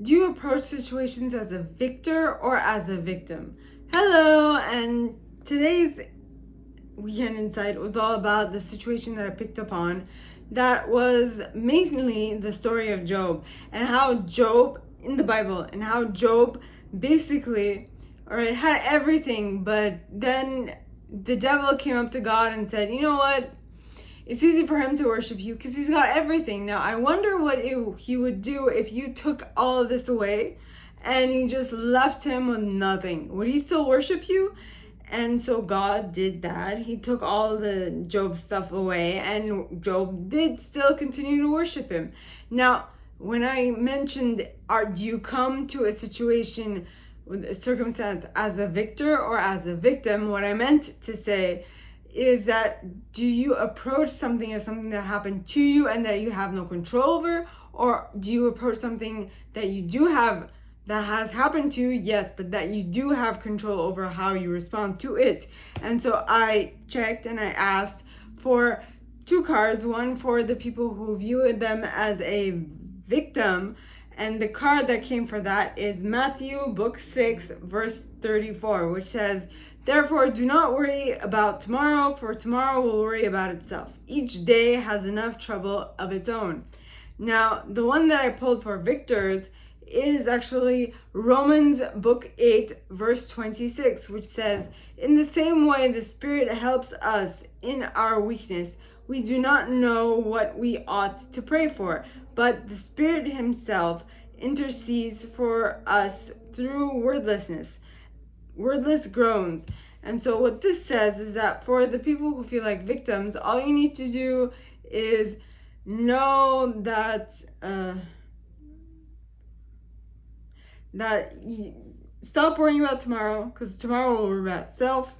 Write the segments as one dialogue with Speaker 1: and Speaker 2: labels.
Speaker 1: Do you approach situations as a victor or as a victim? Hello, and today's weekend insight was all about the situation that I picked up on that was mainly the story of Job and how Job in the Bible and how Job basically had everything, but then the devil came up to God and said, you know what? It's easy for him to worship you because he's got everything. Now, I wonder what he would do if you took all of this away and you just left him with nothing. Would he still worship you? And so God did that. He took all the Job stuff away, and Job did still continue to worship him. Now, when I mentioned, do you come to a situation with a circumstance as a victor or as a victim, what I meant to say is that do you approach something as something that happened to you and that you have no control over, or do you approach something that you do have that has happened to you, yes, but that you do have control over how you respond to it? And so I checked and I asked for two cards, one for the people who view them as a victim, and the card that came for that is Matthew book 6 verse 34, which says, "Therefore do not worry about tomorrow, for tomorrow will worry about itself. Each day has enough trouble of its own." Now, the one that I pulled for victors is actually Romans book 8 verse 26, which says, "In the same way the Spirit helps us in our weakness. We do not know what we ought to pray for, but the Spirit himself intercedes for us through wordless groans." And so what this says is that for the people who feel like victims, all you need to do is know that stop worrying about tomorrow, because tomorrow will worry about itself.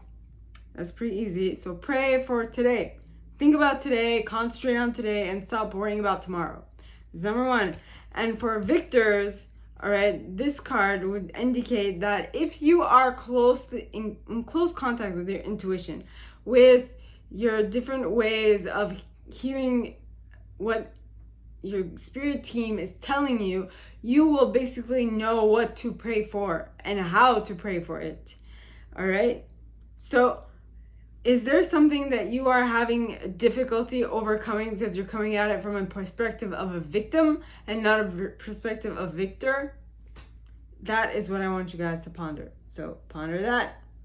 Speaker 1: That's pretty easy. So pray for today. Think about today, concentrate on today, and stop worrying about tomorrow. That's number one. And for victors, all right, this card would indicate that if you are in close contact with your intuition, with your different ways of hearing what your spirit team is telling you, you will basically know what to pray for and how to pray for it. All right? So is there something that you are having difficulty overcoming because you're coming at it from a perspective of a victim and not a perspective of victor? That is what I want you guys to ponder. So ponder that.